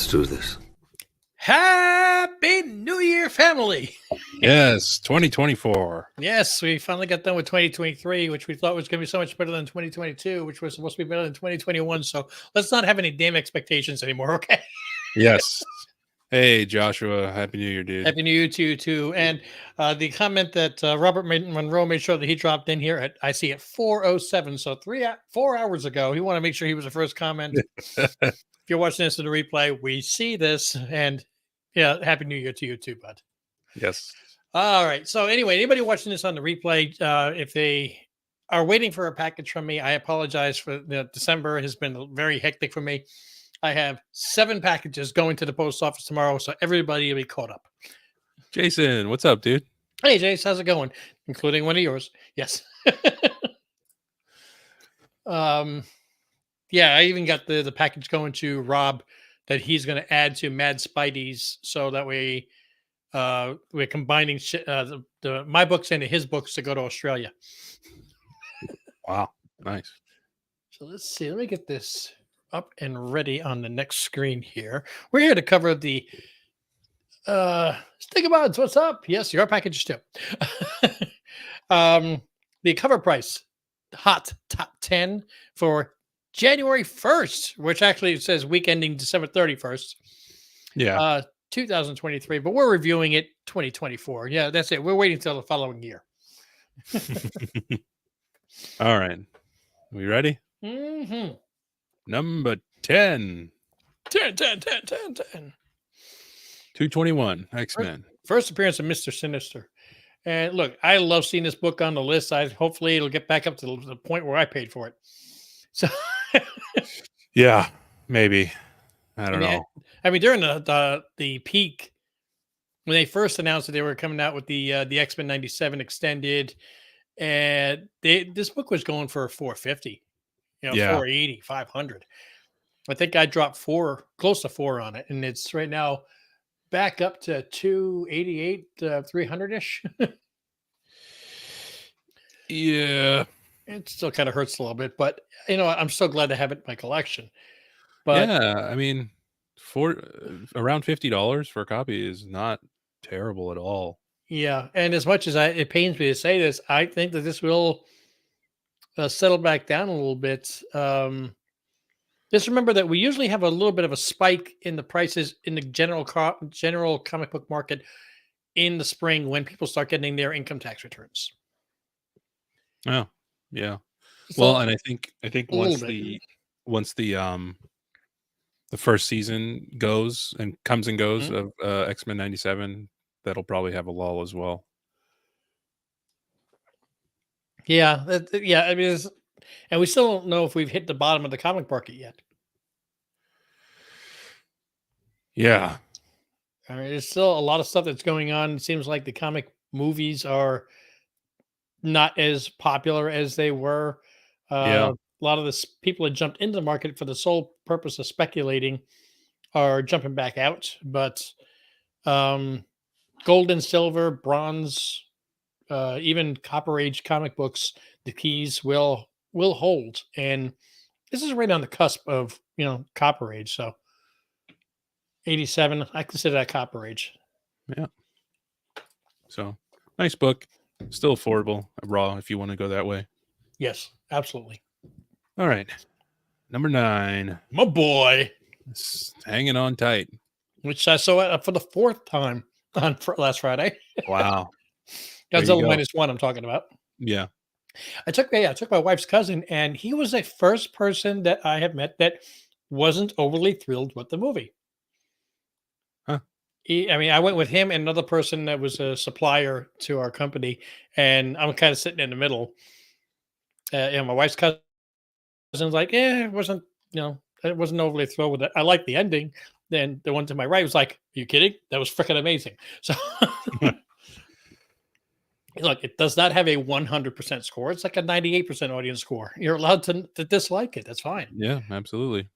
Let's do this. Happy New Year, family. Yes, 2024. Yes, we finally got done with 2023, which we thought was going to be so much better than 2022, which was supposed to be better than 2021. So let's not have any damn expectations anymore, okay? Yes. Hey, Joshua. Happy New Year, dude. Happy New Year to you, too. And the comment that Robert Monroe made sure that he dropped in here at, I see at 4:07, so 4 hours ago. He wanted to make sure he was the first comment. If you're watching this in the replay, we see this. And yeah, Happy New Year to you, too, bud. Yes. All right. So anyway, anybody watching this on the replay, if they are waiting for a package from me, I apologize for December has been very hectic for me. I have 7 packages going to the post office tomorrow, so everybody will be caught up. Jason, what's up, dude? Hey, Jace, how's it going? Including one of yours. Yes. Yeah, I even got the package going to Rob that he's going to add to Mad Spidey's, so that way we're combining my books into his books to go to Australia. Wow. Nice. So let's see. Let me get this up and ready on the next screen here. We're here to cover the Stick Buds. What's up? Yes, your package too. The cover price hot top 10 for January 1st, which actually says week ending December 31st. Yeah. 2023, but we're reviewing it 2024. Yeah, that's it. We're waiting till the following year. All right. We ready? Mm-hmm. Number 10. 10. 221, XMen. First appearance of Mr. Sinister. And look, I love seeing this book on the list. Hopefully it'll get back up to the point where I paid for it. So yeah, maybe. I don't know. I mean, during the peak, when they first announced that they were coming out with the XMen 97 extended, and this book was going for $450, $480, $500. I think I dropped close to $4 on it, and it's right now back up to $288, $300-ish. Yeah. It still kind of hurts a little bit, but I'm so glad to have it in my collection. But yeah, I mean, for around $50 for a copy is not terrible at all. Yeah, and as much as it pains me to say this, I think that this will settle back down a little bit. Just remember that we usually have a little bit of a spike in the prices in the general comic book market in the spring when people start getting their income tax returns. Oh, yeah. So, well, and I think once the first season goes and comes and goes of XMen 97, that'll probably have a lull as well. Yeah, I mean, and we still don't know if we've hit the bottom of the comic market yet. Yeah. I mean, there's still a lot of stuff that's going on. It seems like the comic movies are not as popular as they were. A lot of the people that jumped into the market for the sole purpose of speculating are jumping back out. But gold and silver, bronze, even Copper Age comic books, the keys will hold. And this is right on the cusp of Copper Age. So 87, I consider that Copper Age. Yeah. So nice book, still affordable, raw if you want to go that way. Yes, absolutely. All right, number 9, my boy, it's hanging on tight, which I saw for the 4th time on last Friday. Wow. Godzilla -1 I'm talking about. Yeah. I took my wife's cousin, and he was the first person that I have met that wasn't overly thrilled with the movie. Huh. I went with him and another person that was a supplier to our company, and I'm kind of sitting in the middle. My wife's cousin was like, it wasn't overly thrilled with it. I liked the ending. Then the one to my right was like, are you kidding? That was freaking amazing. So look, it does not have a 100% score. It's like a 98% audience score. You're allowed to dislike it. That's fine. Yeah, absolutely.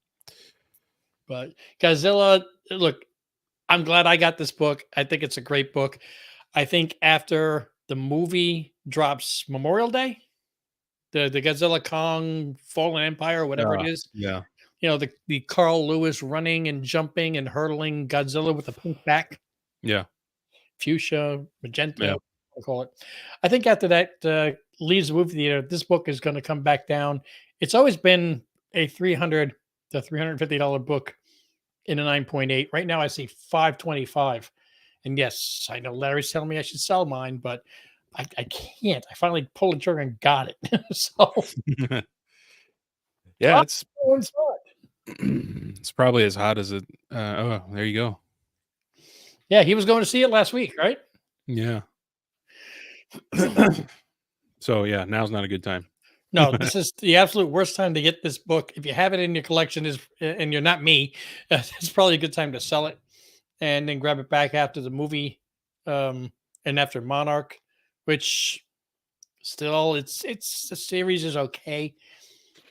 But Godzilla, look, I'm glad I got this book. I think it's a great book. I think after the movie drops Memorial Day, the Godzilla Kong Fallen Empire, whatever it is. Yeah. the Carl Lewis running and jumping and hurtling Godzilla with a pink back, Yeah. fuchsia, magenta, Yeah. I call it. I think after that leaves the movie theater, this book is going to come back down. It's always been a $300 to $350 book in a 9.8. Right now, I see $525. And yes, I know Larry's telling me I should sell mine, but I can't. I finally pulled the trigger and got it. So Yeah, it's probably as hot as it. Oh, there you go. Yeah, he was going to see it last week, right? Yeah. So yeah, now's not a good time. No, this is the absolute worst time to get this book. If you have it in your collection, and you're not me, it's probably a good time to sell it and then grab it back after the movie, and after Monarch, which still it's the series is okay,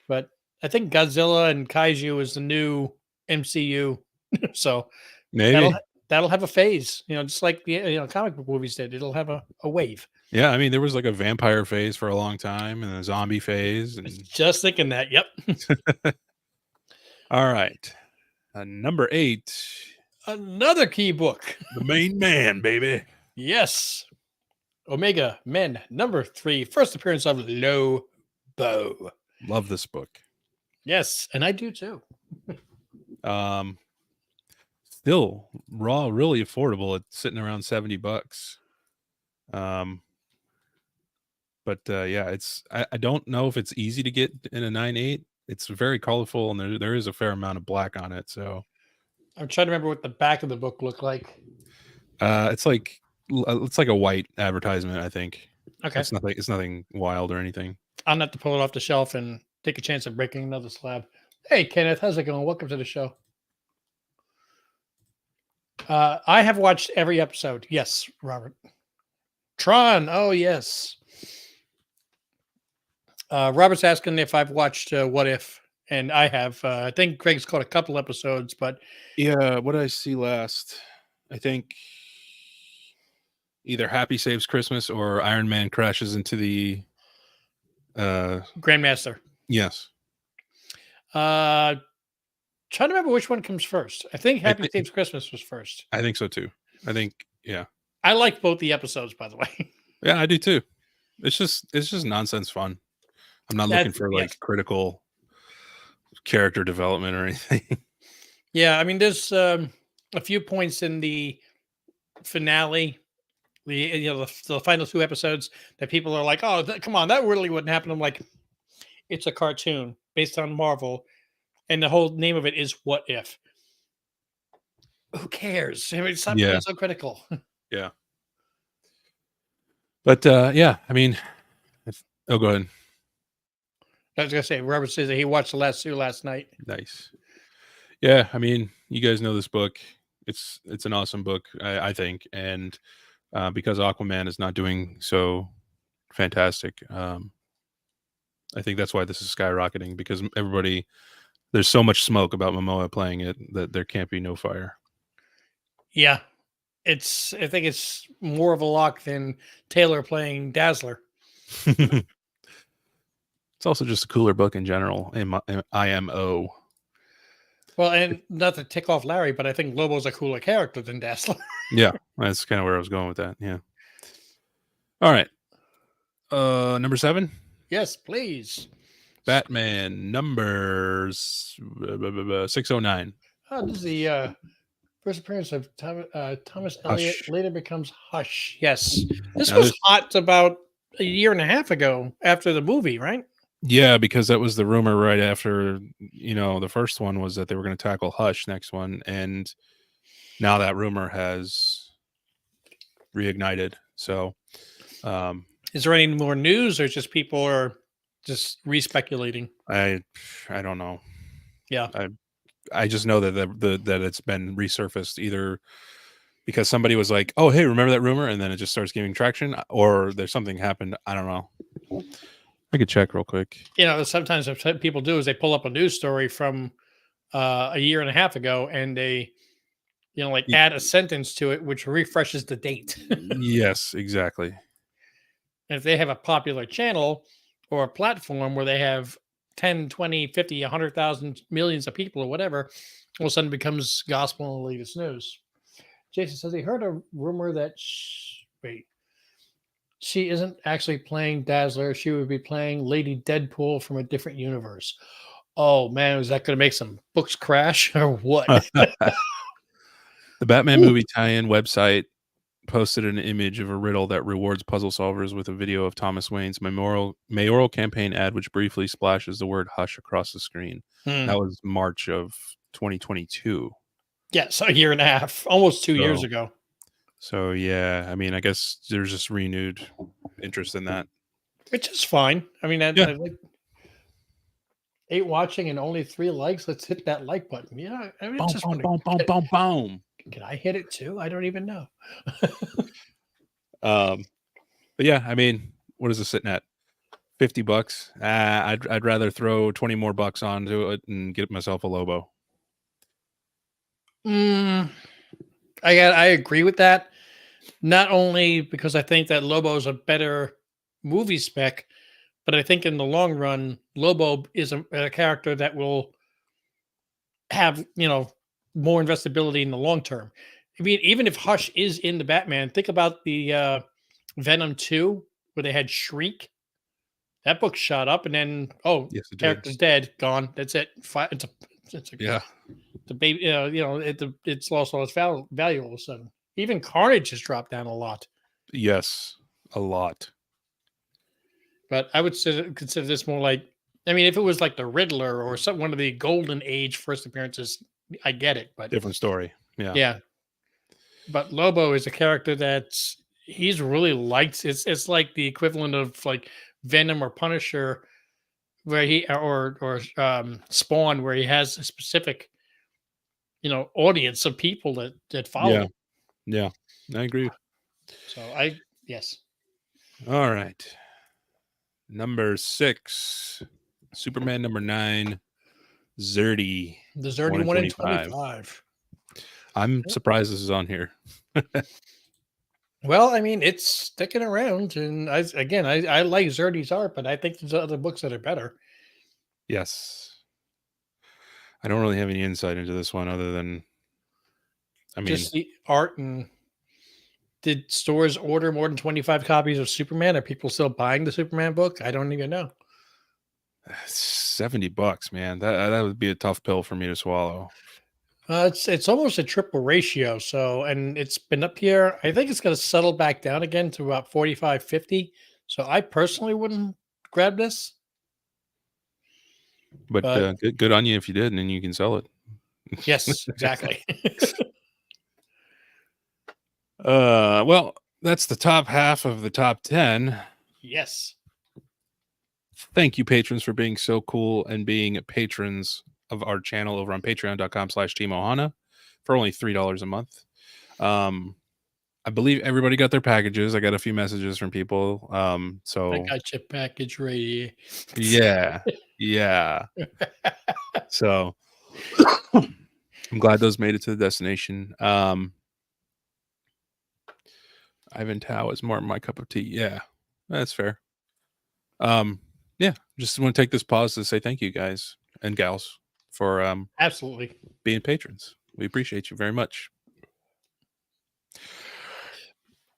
but I think Godzilla and Kaiju is the new MCU, so Maybe. that'll have a phase, just like the comic book movies did. It'll have a wave. Yeah, I mean, there was like a vampire phase for a long time and a zombie phase. And Just thinking that. Yep. all right. Number 8. Another key book. The main man, baby. Yes. Omega Men, number 3. First appearance of Lobo. Love this book. Yes, and I do too. Still raw, really affordable. It's sitting around $70. But yeah, I don't know if it's easy to get in a 9.8. It's very colorful and there is a fair amount of black on it. So I'm trying to remember what the back of the book looked like. it's like a white advertisement, I think. Okay. It's nothing wild or anything. I'll have to pull it off the shelf and take a chance of breaking another slab. Hey, Kenneth, how's it going? Welcome to the show. I have watched every episode. Yes, Robert. Tron. Oh, yes. Robert's asking if I've watched What If, and I have. I think Greg's caught a couple episodes, but yeah, what did I see last? I think either Happy Saves Christmas or Iron Man crashes into the Grandmaster. Yes. Trying to remember which one comes first. I think Happy Saves Christmas was first. I think so too. I think, yeah. I like both the episodes, by the way. Yeah, I do too. It's just nonsense fun. I'm not looking for like critical character development or anything. Yeah, I mean, there's a few points in the finale, the final 2 episodes that people are like, "Oh, come on, that really wouldn't happen." I'm like, it's a cartoon based on Marvel, and the whole name of it is What If. Who cares? I mean, stop being so critical. Yeah. But yeah, I mean, go ahead. I was gonna say, Robert says that he watched the last 2 last night. Nice. Yeah, I mean, you guys know this book. It's an awesome book, I think, and because Aquaman is not doing so fantastic, I think that's why this is skyrocketing, because there's so much smoke about Momoa playing it that there can't be no fire. Yeah, I think it's more of a lock than Taylor playing Dazzler. It's also just a cooler book in general. IMO. Well, and not to tick off Larry, but I think Lobo's a cooler character than Dazzler. Yeah, that's kind of where I was going with that. Yeah. All right. Number 7. Yes, please. Batman numbers 609. Oh, this is the first appearance of Thomas Elliott. Hush. Later becomes Hush. Yes, this was hot about a year and a half ago after the movie, right? Yeah, because that was the rumor right after, the first one was that they were going to tackle Hush next one. And now that rumor has reignited. So, is there any more news, or just people are just respeculating? I don't know. Yeah. I just know that that it's been resurfaced, either because somebody was like, "Oh, hey, remember that rumor?" and then it just starts gaining traction, or there's something happened. I don't know. I could check real quick. Sometimes what people do is they pull up a news story from a year and a half ago, and they, add a sentence to it, which refreshes the date. Yes, exactly. And if they have a popular channel or a platform where they have 10, 20, 50, 100,000, millions of people or whatever, all of a sudden becomes gospel and latest news. Jason says he heard a rumor that wait, she isn't actually playing Dazzler. She would be playing Lady Deadpool from a different universe. Oh man, is that going to make some books crash or what? The Batman Ooh. movie tie-in website posted an image of a riddle that rewards puzzle solvers with a video of Thomas Wayne's mayoral campaign ad, which briefly splashes the word "hush" across the screen. That was March of 2022. Yes, a year and a half, almost 2 years So, ago. so yeah, I mean, I guess there's just renewed interest in that. Which is fine. I mean, Yeah. I like 8 watching and only 3 likes. Let's hit that like button. Yeah, I mean, Boom, just boom, want boom, boom, to. boom, boom. Can I hit it too? I don't even know. But yeah, I mean, what is it sitting at? $50. I'd rather throw 20 more bucks onto it and get myself a Lobo. I agree with that. Not only because I think that Lobo is a better movie spec, but I think in the long run, Lobo is a character that will have more investability in the long term. I mean, even if Hush is in the Batman, think about the Venom 2 where they had Shriek. That book shot up, and then Yes, it did. character's dead, gone. That's it. It's a Yeah. the baby. It's lost all its value all of a sudden. Even Carnage has dropped down a lot. Yes, a lot. But I would consider this more like, I mean, if it was like the Riddler or one of the Golden Age first appearances, I get it. But Different story. Yeah. yeah, but Lobo is a character he's really liked. It's like the equivalent of like Venom or Punisher, where he or Spawn, where he has a specific audience of people that follow Yeah. him. Yeah. I agree. So yes. All right. Number 6, Superman number 9, Zerdy. The Zerdy 1 in 1 in 25. 25. I'm surprised this is on here. Well, I mean, it's sticking around, and I like Zerdy's art, but I think there's other books that are better. Yes. I don't really have any insight into this one other than, I mean, Just the art. And did stores order more than 25 copies of Superman? Are people still buying the Superman book? I don't even know. $70, man. That would be a tough pill for me to swallow. It's almost a triple ratio. So, and it's been up here. I think it's going to settle back down again to about 45, 50. So I personally wouldn't grab this. But But good on you if you did, and then you can sell it. yes, exactly. Well, that's the top half of the top 10. Yes. Thank you, patrons, for being so cool and being patrons of our channel over on patreon.com/teamohana for only $3 a month. I believe everybody got their packages. I got a few messages from people. So I got your package ready. yeah. So I'm glad those made it to the destination. Ivan Tao is more my cup of tea. Yeah, that's fair. Yeah, just want to take this pause to say thank you guys and gals for Absolutely. being patrons. We appreciate you very much.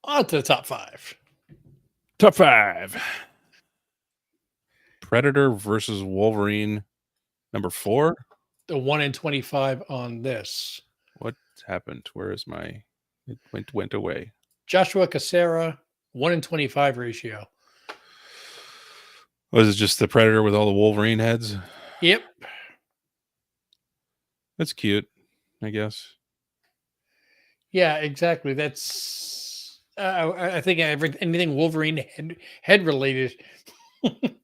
On to the top 5. Top 5. Predator versus Wolverine number 4. The 1 in 25 on this. What happened? Where is my? It went away. Joshua Cassera, 1 in 25 ratio. Was it just the Predator with all the Wolverine heads? Yep. That's cute, I guess. Yeah, exactly. That's I think anything Wolverine head related,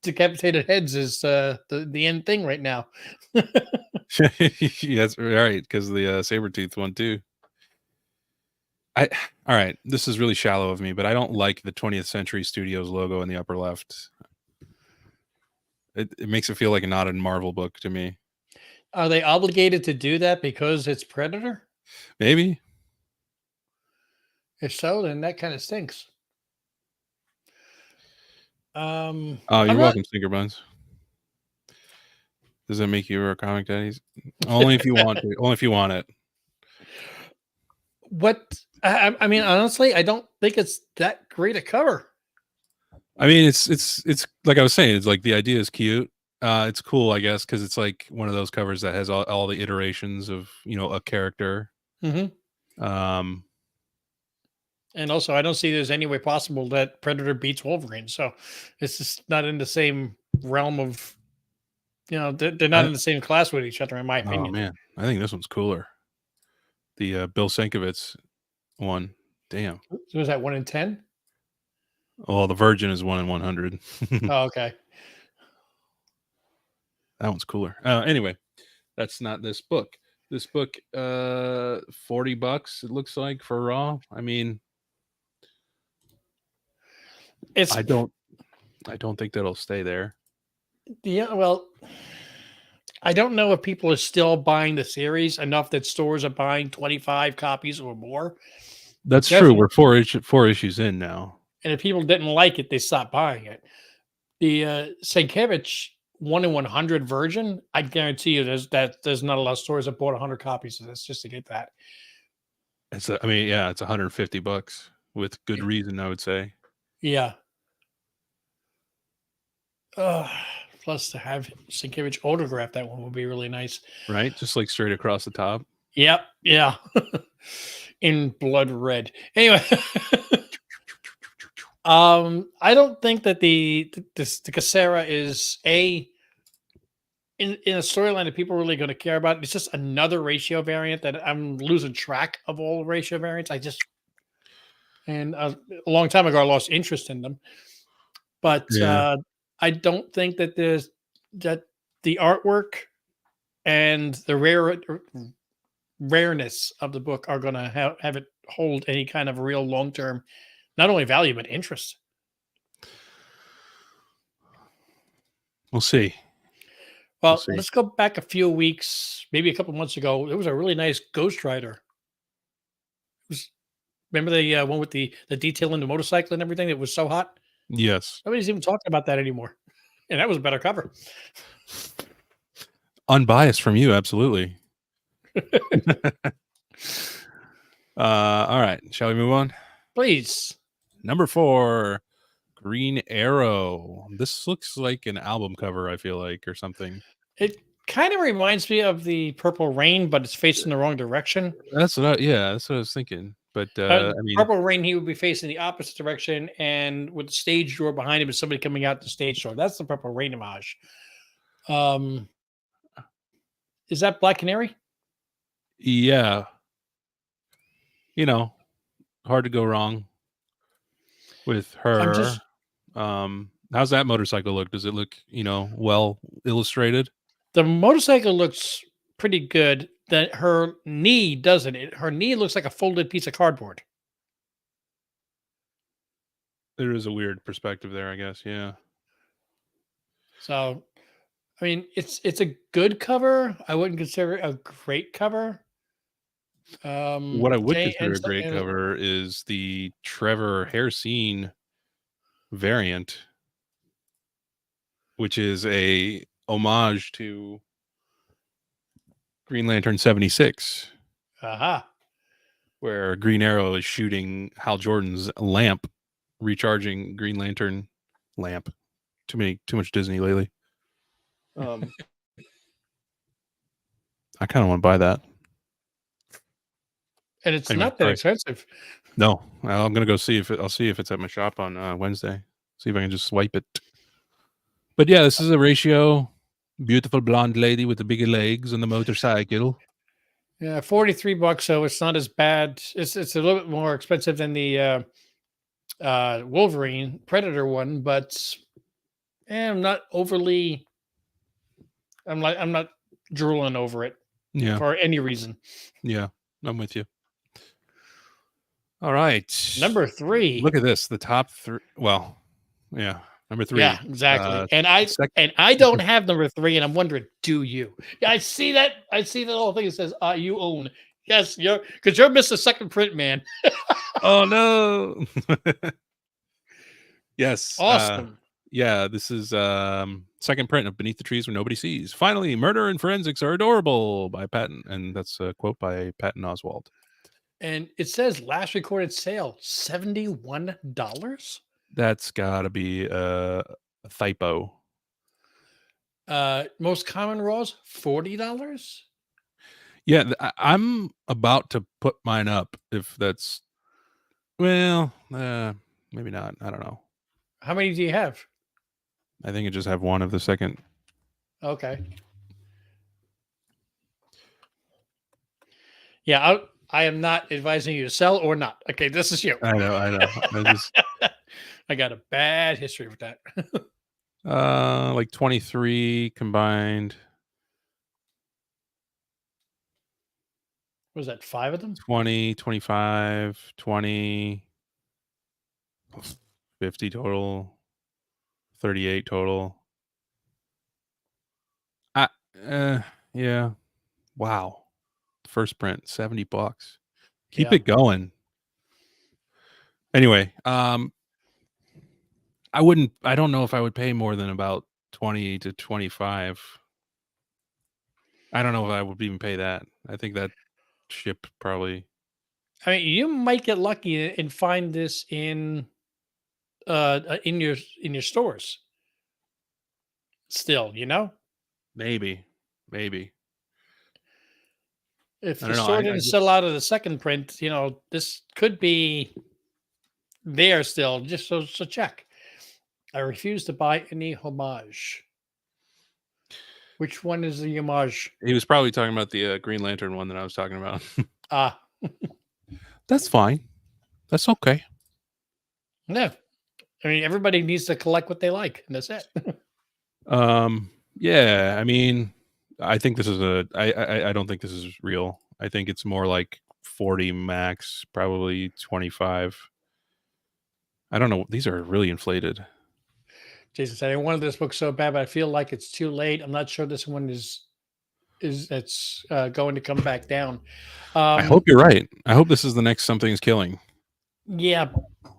decapitated heads is the end thing right now. That's right, because the Sabretooth one too. All right, this is really shallow of me, but I don't like the 20th Century Studios logo in the upper left. It makes it feel like not a Marvel book to me. Are they obligated to do that because it's Predator? Maybe. If so, then that kind of stinks. Oh, you're welcome, Stinker Buns. Does that make you a comic daddies? Only if you want to. Only if you want it. What I mean, honestly, I don't think it's that great a cover. I mean, it's like I was saying. It's like the idea is cute. It's cool, I guess, because it's like one of those covers that has all the iterations of a character. Um, And also, I don't see there's any way possible that Predator beats Wolverine. So it's just not in the same realm of, they're not I, in the same class with each other, in my oh opinion. man, I think this one's cooler. The Bill Sienkiewicz one. Damn. So is that 1 in 10? Well, the Virgin is 1 in 100. Oh, okay. That one's cooler. Anyway, that's not this book. This book, $40. It looks like for Raw. I mean, It's I don't think that'll stay there. yeah. Well, I don't know if people are still buying the series enough that stores are buying 25 copies or more. That's Definitely. true. We're four issues in now. And if people didn't like it, they stopped buying it. The Sienkiewicz 1 in 100 Virgin, I guarantee you there's not a lot of stores that bought 100 copies of this just to get that. It's $150 with good reason, I would say. Yeah. Plus to have Sienkiewicz autograph that one would be really nice. Right? Just like straight across the top. Yep. Yeah. In blood red. Anyway. I don't think that the Cassera is in a storyline that people are really going to care about. It's just another ratio variant that I'm losing track of all ratio variants. A long time ago, I lost interest in them. But Yeah. I don't think that the artwork and the rareness of the book are going to have it hold any kind of real long-term, not only value, but interest. We'll see. Well, let's go back a few weeks, maybe a couple months ago. There was a really nice Ghost Rider. Remember the one with the detail in the motorcycle and everything? It was so hot. Yes. Nobody's even talking about that anymore. And that was a better cover. Unbiased from you, absolutely. All right. Shall we move on? Please. Number 4, Green Arrow. This looks like an album cover, I feel like, or something. It kind of reminds me of the Purple Rain, but it's facing the wrong direction. That's what I was thinking. But I mean, Purple Rain, he would be facing the opposite direction, and with the stage door behind him is somebody coming out the stage door. That's the Purple Rain homage. Is that Black Canary? Yeah. Hard to go wrong with her. How's that motorcycle look? Does it look, well illustrated? The motorcycle looks pretty good. That her knee doesn't. Her knee looks like a folded piece of cardboard. There is a weird perspective there, I guess. Yeah. So, I mean, it's a good cover. I wouldn't consider it a great cover. What I would consider a great cover is the Trevor Hairsine variant, which is a homage to Green Lantern 76. Aha. Where Green Arrow is shooting Hal Jordan's lamp, recharging Green Lantern lamp. Too much Disney lately. I kind of want to buy that. And it's not that expensive. No, I'm gonna go see if it's at my shop on Wednesday. See if I can just swipe it. But yeah, this is a ratio. Beautiful blonde lady with the bigger legs on the motorcycle. Yeah, $43, so it's not as bad. It's a little bit more expensive than the Wolverine Predator one, but I'm not overly. I'm not drooling over it. Yeah. For any reason. Yeah, I'm with you. All right. Number 3. Look at this. The top 3. Well, yeah. Number 3. Yeah, exactly. And I don't have number 3, and I'm wondering, do you? Yeah, I see that whole thing that says you own. Yes, you're Mr. Second Print Man. Oh no. Yes. Awesome. Yeah, this is second print of Beneath the Trees Where Nobody Sees. Finally, murder and forensics are adorable by Patton, and that's a quote by Patton Oswalt. And it says last recorded sale $71. That's got to be a typo. Most common raws $40. Yeah, I'm about to put mine up. If that's well, maybe not. I don't know. How many do you have? I think I just have one of the second. Okay. Yeah, I am not advising you to sell or not. Okay, this is you. I know. I got a bad history with that. Like 23 combined. What was that, 5 of them? 20, 25, 20, 50 total, 38 total. Yeah. Wow. First print, $70. Keep Yeah. it going. Anyway, I don't know if I would pay more than about 20 to 25. I don't know if I would even pay that. I think that ship probably I mean, you might get lucky and find this in your stores still, maybe. if I the don't know. store I didn't just sell out of the second print, this could be there still. Just so check. I refuse to buy any homage. Which one is the homage? he was probably talking about the Green Lantern one that I was talking about. Ah, That's fine. That's okay. no. I mean, everybody needs to collect what they like, and that's it. Yeah, I mean, I think this is I don't think this is real. I think it's more like 40 max, probably 25. I don't know. These are really inflated. Jason said, I wanted this book so bad, but I feel like it's too late. I'm not sure this one is that's going to come back down. I hope you're right. I hope this is the next Something's Killing. Yeah,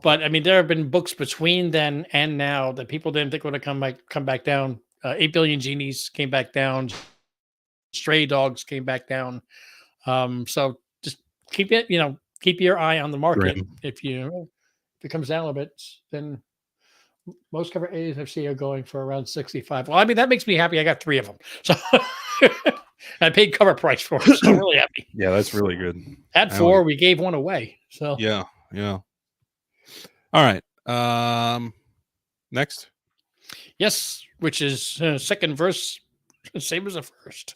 but I mean, there have been books between then and now that people didn't think would come back down. 8 Billion Genies came back down. Stray Dogs came back down. So just keep your eye on the market. Grim. If it comes down a little bit, then most cover A's I've seen are going for around 65. Well, I mean, that makes me happy. I got 3 of them. So I paid cover price for them. So I'm really happy. Yeah, that's really good. At 4, we gave one away. So yeah. All right. Next. Yes, which is second verse, same as the first.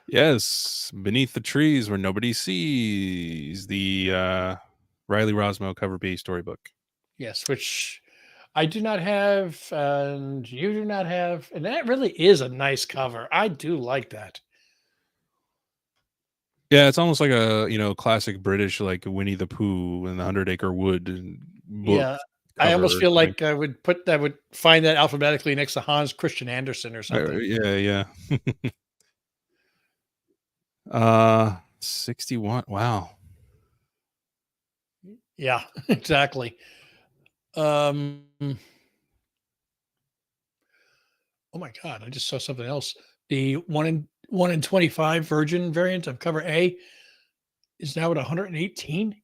Yes, Beneath the Trees Where Nobody Sees, the Riley Rosmo cover B storybook. Yes, which I do not have, and you do not have, and that really is a nice cover. I do like that. Yeah, it's almost like a classic British like Winnie the Pooh and the 100 Acre Wood book. Yeah, I almost feel like I would find that alphabetically next to Hans Christian Andersen or something. Yeah. 61. Wow. Yeah, exactly. Oh my God, I just saw something else. The 1 in 25 Virgin variant of cover A is now at 118.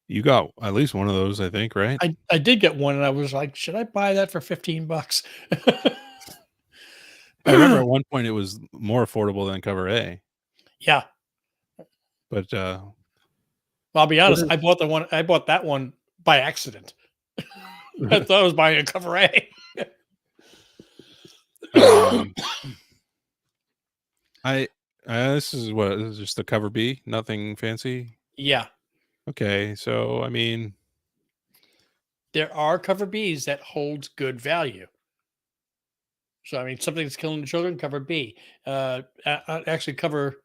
You got at least one of those, I think, right? I did get one, and I was like, should I buy that for $15? I remember at one point it was more affordable than cover A. Yeah. But I'll be honest, I bought that one by accident. I thought I was buying a cover A. This is just the cover B, nothing fancy. Yeah. Okay, so I mean, there are cover Bs that hold good value. So I mean, Something That's Killing the Children, cover B. Actually, cover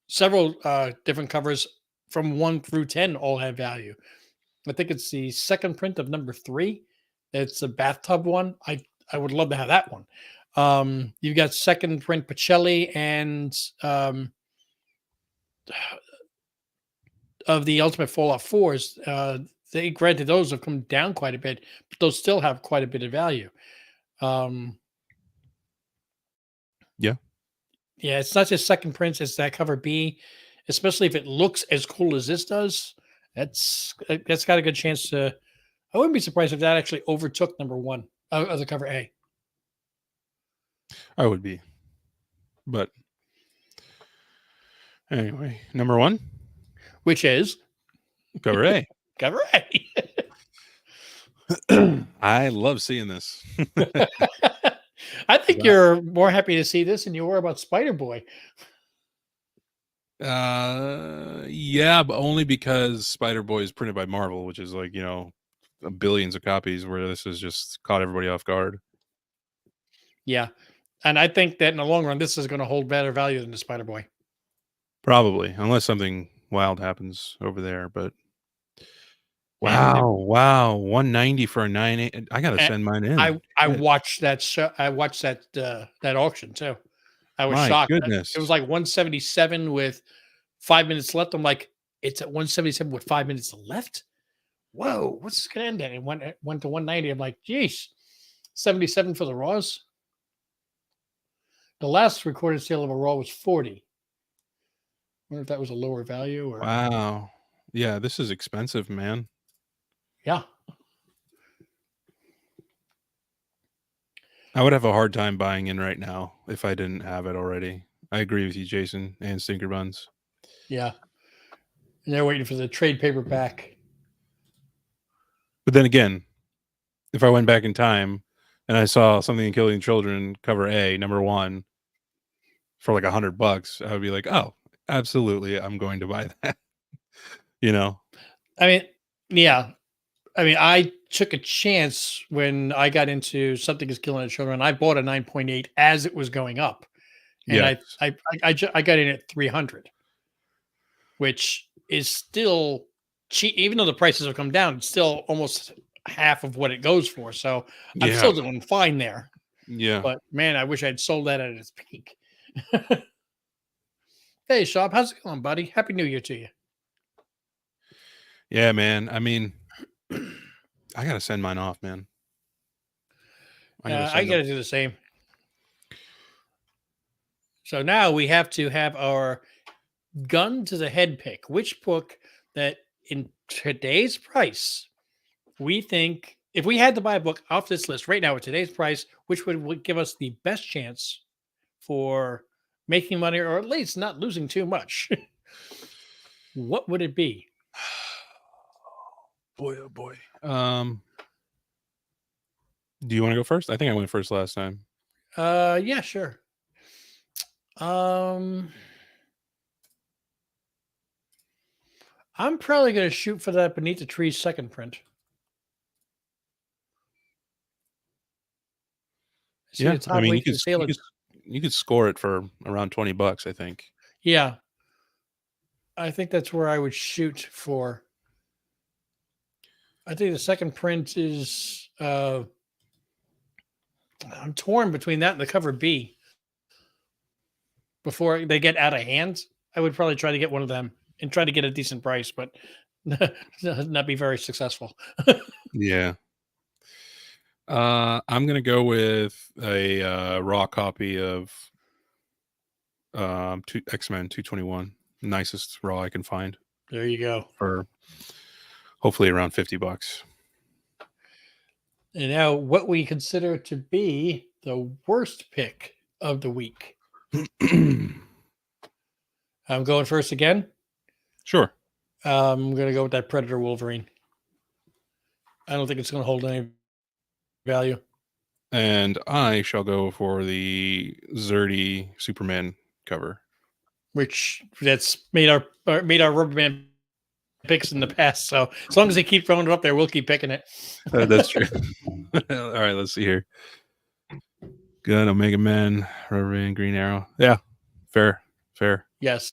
several different covers from 1 through 10 all have value. I think it's the second print of number 3. It's a bathtub one. I would love to have that one. You've got second print Pacelli and of the Ultimate Fallout 4s, They granted those have come down quite a bit, but those still have quite a bit of value. Um, Yeah. yeah, it's not just second prints; it's that cover B, especially if it looks as cool as this does. That's got a good chance to. I wouldn't be surprised if that actually overtook number one of the cover A, I would be. But anyway, number one, which is cover A. cover A. I love seeing this. I think you're more happy to see this than you were about Spider Boy. Yeah, but only because Spider Boy is printed by Marvel, which is like, billions of copies, where this has just caught everybody off guard. Yeah. And I think that in the long run, this is going to hold better value than the Spider Boy. Probably, unless something wild happens over there. But Man, wow, 190 for a 9.8. I gotta send mine in. I Shit. watched that show. I watched that auction too. I was My shocked. goodness. It was like 177 with 5 minutes left. I'm like, it's at 177 with 5 minutes left. Whoa, what's this gonna end at? It went to 190. I'm like, geez, 77 for the Raws. The last recorded sale of a Raw was 40. I wonder if that was a lower value or Wow. Yeah, this is expensive, man. yeah. I would have a hard time buying in right now if I didn't have it already. I agree with you, Jason and Stinker Buns. Yeah. And they're waiting for the trade paperback. But then again, if I went back in time and I saw Something Killing Children cover A, number one, for like $100, I would be like, oh, absolutely, I'm going to buy that. I mean, yeah. I mean, I took a chance when I got into Something is Killing the Children. I bought a 9.8 as it was going up. And Yes. I got in at 300, which is still cheap. Even though the prices have come down, it's still almost half of what it goes for. So I'm Yeah. still doing fine there. Yeah. But man, I wish I'd sold that at its peak. Hey, Shop, how's it going, buddy? Happy New Year to you. Yeah, man. I mean, I gotta send mine off, man. I got to do the same. So now we have to have our gun to the head pick. Which book that in today's price we think, if we had to buy a book off this list right now at today's price, which would give us the best chance for making money or at least not losing too much? What would it be? Boy, oh boy. Do you want to go first? I think I went first last time. Yeah, sure. I'm probably going to shoot for that Beneath the Trees second print. Yeah, I mean, you could score it for around $20, I think. Yeah, I think that's where I would shoot for. I think the second print is. I'm torn between that and the cover B. Before they get out of hand, I would probably try to get one of them and try to get a decent price, but not be very successful. Yeah. I'm gonna go with a raw copy of XMen 221, nicest raw I can find, There you go. for hopefully around $50. And now, what we consider to be the worst pick of the week. I'm going first again. Sure. I'm going to go with that Predator Wolverine. I don't think it's going to hold any value. And I shall go for the Zerdy Superman cover. Which that's made our rubber band picks in the past. So as long as they keep throwing it up there, we'll keep picking it. That's true. All right, let's see here. Good, Omega Man, Rubber Band, Green Arrow. Yeah, fair. Yes.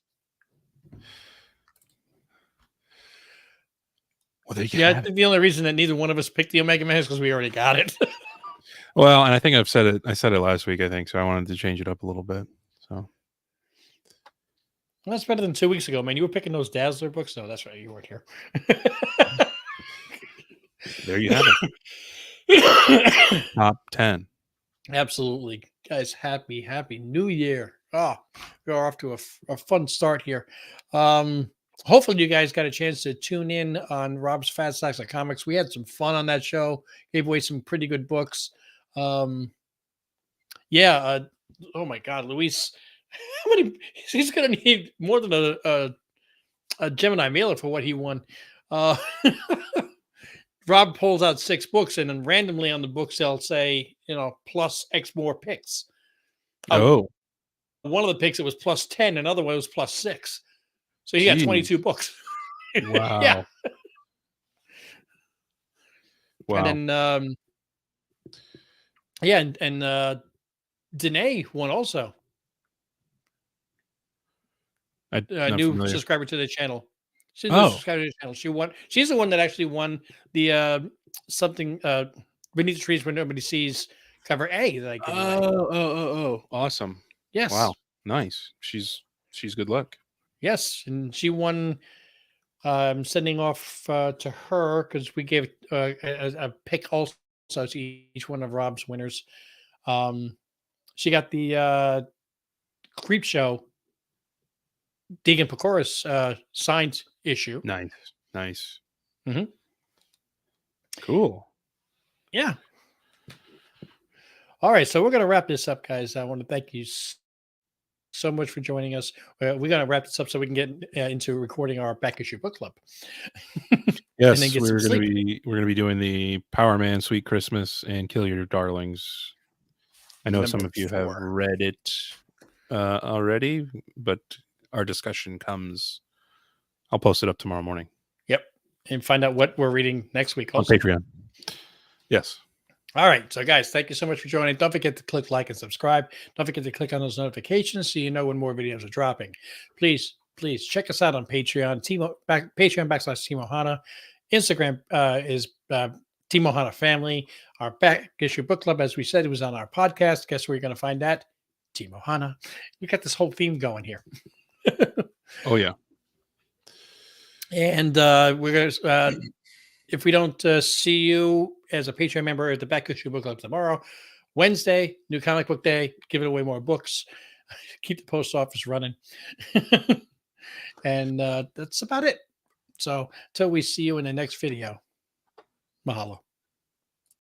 Well, there you Yeah, I have it. think the only reason that neither one of us picked the Omega Man is because we already got it. Well, and I think I said it last week, I think, so I wanted to change it up a little bit. So Well, that's better than 2 weeks ago, man. You were picking those Dazzler books. No, that's right. You weren't here. There you have it. Top 10. Absolutely, guys. Happy New Year. Oh, we're off to a fun start here. Hopefully you guys got a chance to tune in on Rob's Fat Stacks of Comics. We had some fun on that show. Gave away some pretty good books. Yeah. Oh my God, Luis. How many? He's gonna need more than a Gemini mailer for what he won. Uh, Rob pulls out 6 books, and then randomly on the books they'll say, plus X more picks. Oh, One of the picks it was plus 10, another one was plus 6. So he got 22 geez. books. Wow. Yeah. Wow. And then yeah, and Danae won also. I'm A not new familiar. subscriber to the channel. She's a new Oh, subscriber to the channel. She's the one that actually won the something Beneath the Trees Where Nobody Sees cover A that I gave away. oh. Awesome. Yes. Wow. Nice. She's good luck. Yes. And she won. I'm sending off to her because we gave a pick also to each one of Rob's winners. She got the Creep Show Deegan Pecora's signed issue. Nice. Mhm. Cool. Yeah. All right. So we're going to wrap this up, guys. I want to thank you so much for joining us. We're going to wrap this up so we can get into recording our back issue book club. Yes, then get we're some going sleep. to be doing the Power Man Sweet Christmas and Kill Your Darlings. I know some Number of you have 4. read it already, but our discussion comes. I'll post it up tomorrow morning Yep. And find out what we're reading next week on also. Patreon. Yes. All right. So, guys, thank you so much for joining. Don't forget to click like and subscribe. Don't forget to click on those notifications so you know when more videos are dropping. Please check us out on Patreon, Patreon / Team Ohana. Instagram is Team Ohana Family. Our back issue book club, as we said, it was on our podcast. Guess where you're going to find that? Team Ohana. We got this whole theme going here. Oh, yeah. And we're going to, if we don't see you as a Patreon member at the Back Issue Book Club tomorrow, Wednesday, new comic book day, giving away more books, keep the post office running. And that's about it. So until we see you in the next video, mahalo.